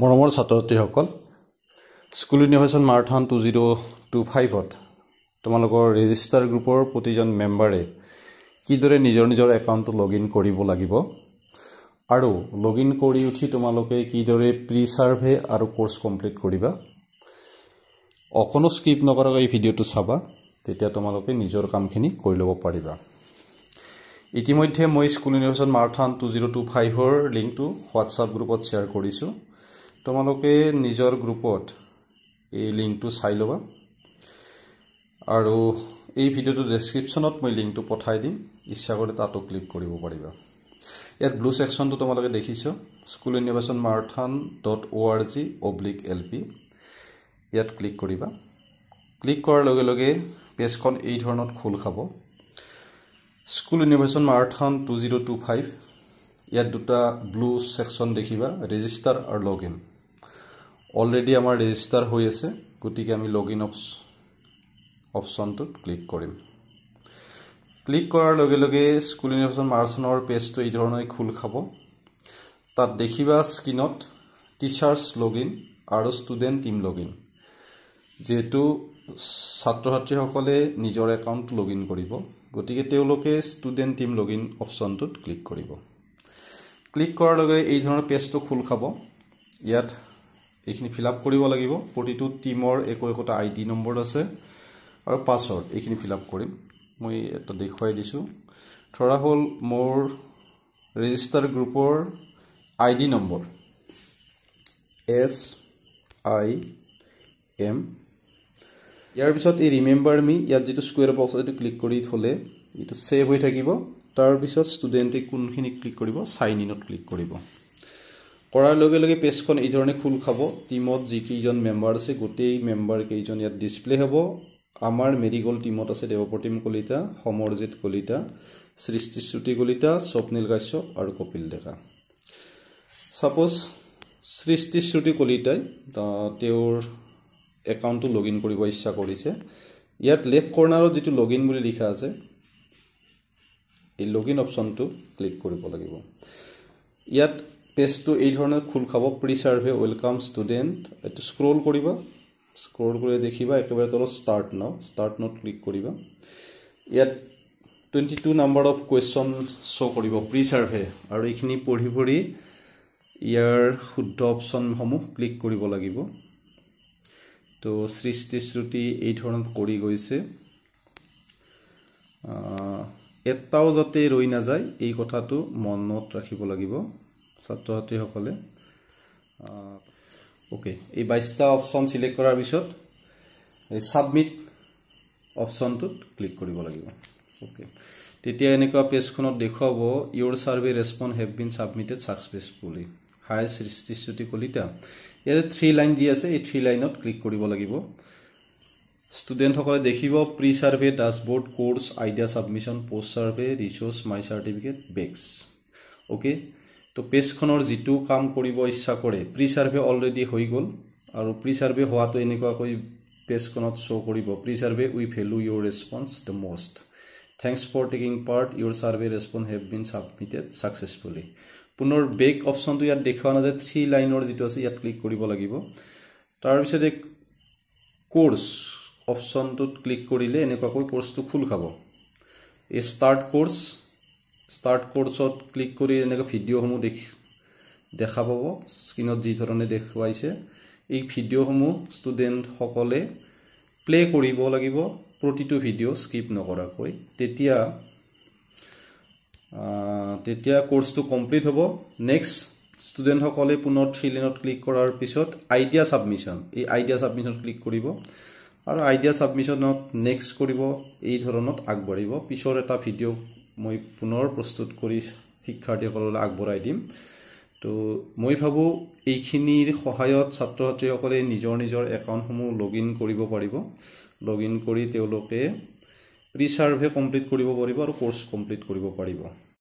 মৰমৰ ছাত্ৰ-ছাত্ৰীসকল school innovation marathon 2025ত তোমালোকৰ ৰেজিষ্টাৰ গ্ৰুপৰ প্ৰতিজন মেম্বাৰে কিদৰে নিজৰ একাউণ্টটো লগইন কৰিব লাগিব আৰু লগইন কৰি উঠি তোমালোকে কিদৰে প্ৰি সাৰ্ভে আৰু কোৰ্স কমপ্লিট কৰিবা অকনো স্কিপ নকৰাকৈ এই ভিডিওটো চাবা তেতিয়া তোমালোকে নিজৰ কামখিনি কৰি ল'ব পাৰিবা ইতিমধ্যে মই স্কুল ইনোভেশন মাৰাথন 2025 ৰ লিংকটো WhatsApp গ্ৰুপত শ্বেয়াৰ কৰিছো তোমালোকে নিজৰ গ্ৰুপত এই লিংকটো চাই লবা আৰু এই ভিডিওটো ডেসক্ৰিপচনত মই লিংকটো পঠাই দিম ইচ্ছা কৰিলে তাতো ক্লিক কৰিব পাৰিবা ইয়াৰ ব্লু সেকশনটো তোমালোকে দেখিছো schoolinnovationmarathon.org/lp ইয়াত ক্লিক কৰিবা ক্লিক কৰাৰ লগে লগে পেজখন এই ধৰণত খোল খাব স্কুল ইনোভেশন মাৰাথন 2025 ইয়াত দুটা ব্লু সেকশন দেখিবা ৰেজিষ্টাৰ আৰু লগইন অলৰেডি আমাৰ ৰেজিষ্টাৰ হৈ আছে গতিকে আমি লগইন অপচনটো ক্লিক কৰিম ক্লিক কৰাৰ লগে লগে স্কুল ইনোভেশন মাৰাথনৰ পেজটো এই ধৰণে খোল খাব তাত দেখিবা স্ক্ৰিনত টিচাৰ্স লগইন আৰু ষ্টুডেন্ট টিম লগইন যেটো ছাত্ৰ-ছাত্ৰীসকলে নিজৰ একাউণ্ট লগইন কৰিব গতিকে তেওঁলোকে ষ্টুডেন্ট টিম লগইন অপচনটোত ক্লিক কৰিব ক্লিক কৰাৰ লগে এই ধৰণৰ পেজটো খোল খাব ইয়াত এইখিনি ফিল আপ কৰিব লাগিব প্ৰতিটো টিমৰ একোটা আইডি নম্বৰ আছে আৰু পাছৱৰ্ড এইখিনি ফিল আপ কৰিম মই এটা দেখুৱাই দিছো ধৰা হল মোৰ ৰেজিষ্টাৰ গ্ৰুপৰ আইডি নম্বৰ SIM ইয়াৰ পিছত এই ৰিমেম্বাৰ মি ইয়াত যেটো স্কয়াৰ বক্স এটো ক্লিক কৰি থলে এটো সেভ হৈ থাকিব তাৰ পিছত ষ্টুডেন্টে কোনখিনি ক্লিক কৰিব সাইন ইনত ক্লিক কৰিব কৰাৰ লগে লগে পেজখন এই ধৰণে খোল খাব টিমত যি কিজন মেম্বাৰ আছে গোটেই মেম্বাৰ কেইজন ইয়াত ডিসপ্লে হ'ব আমাৰ মেৰিগোল্ড টিমত আছে দেৱপ্ৰতিম কলিতা সমৰজিত কলিতা সৃষ্টিশ্ৰুতি কলিতা স্বপ্নিল কাশ্যপ আৰু কপিল ডেকা সাপোজ সৃষ্টিশ্ৰুতি কলিতাই তেওঁৰ একাউণ্টটো লগইন কৰিব ইচ্ছা কৰিছে ইয়াত লেফট কৰ্নাৰত যেটো লগইন বুলি লিখা আছে এই লগইন অপচনটো ক্লিক কৰিব লাগিব ইয়াত পেজটো এই ধৰণে খোল খাব প্ৰি সাৰ্ভে ওয়েলকাম ষ্টুডেন্ট এটো স্ক্ৰল কৰিবা স্ক্ৰল কৰি দেখিবা একেবাৰে তলত স্টাৰ্ট নাও ক্লিক কৰিবা ইয়াত 22 নাম্বাৰ অফ কোৱেশ্চন শো কৰিব প্ৰি সাৰ্ভে আৰু এইখিনি পঢ়ি ইয়াৰ শুদ্ধ অপচন সমূহ ক্লিক কৰিব লাগিব তো সৃষ্টিশ্ৰুতি এই ধৰণত কৰি গৈছে এটাও যাতে ৰৈ না যায় এই কথাটো মনত ৰাখিব লাগিব ছাত্ৰ-ছাত্ৰী সকলে ওকে এই 22টা অপচন সিলেক্ট কৰাৰ পিছত এই সাবমিট অপচনটোত ক্লিক কৰিব লাগিব ওকে তেতিয়া এনেকুৱা পেজখনত দেখুৱাব your survey response have been submitted successfully hi Srishtishruti Kalita ইয়াতে 3 লাইন দি আছে এই 3 লাইনত ক্লিক কৰিব লাগিব ষ্টুডেন্ট সকলে দেখিব pre survey dashboard course idea submission post survey resource my certificate বেক্স ওকে তো পেজখনৰ যেটো কাম কৰিব ইচ্ছা কৰে প্ৰি সাৰ্ভে অলৰেডি হৈ গল আৰু প্ৰি সাৰ্ভে হোৱাটো এনেকুৱা কৈ পেজখনত শো কৰিব pre survey we value your response the most thanks for taking part your survey response have been submitted successfully পুনৰ বেক অপচনটো ইয়াত দেখুৱা না যায় 3 লাইনৰ যেটো আছে ইয়াত ক্লিক কৰিব লাগিব তাৰ পিছতে কোৰ্স অপচনটোত ক্লিক কৰিলে এনেকুৱাকৈ কোৰ্সটো খুল খাব এই স্টাৰ্ট কোৰ্সত ক্লিক কৰি এনেকা ভিডিওসমূহ দেখা পাব স্ক্ৰিনত যি ধৰণে দেখুৱাইছে এই ভিডিওসমূহ ষ্টুডেন্ট সকলে প্লে কৰিব লাগিব প্ৰতিটো ভিডিও স্কিপ নকৰাকৈ তেতিয়া কোৰ্সটো কমপ্লিট হ'ব নেক্সট ষ্টুডেন্ট সকলে পুনৰ 3 লাইনত ক্লিক কৰাৰ পিছত আইডিয়া সাবমিশন এই আইডিয়া সাবমিশন ক্লিক কৰিব আৰু আইডিয়া সাবমিশনত নেক্সট কৰিব এই ধৰণত আগবাঢ়িব পিছৰ এটা ভিডিও মই পুনৰ প্ৰস্তুত কৰি শিক্ষাৰ্থীসকললৈ আগবঢ়াই দিম তো মই ভাবো এইখিনিৰ সহায়ত ছাত্ৰ-ছাত্ৰীসকলে নিজৰ একাউণ্টসমূহ লগইন কৰিব পাৰিব লগইন কৰি তেওঁলোকে প্ৰি সাৰ্ভে কমপ্লিট কৰিব পাৰিব আৰু কোৰ্স কমপ্লিট কৰিব পাৰিব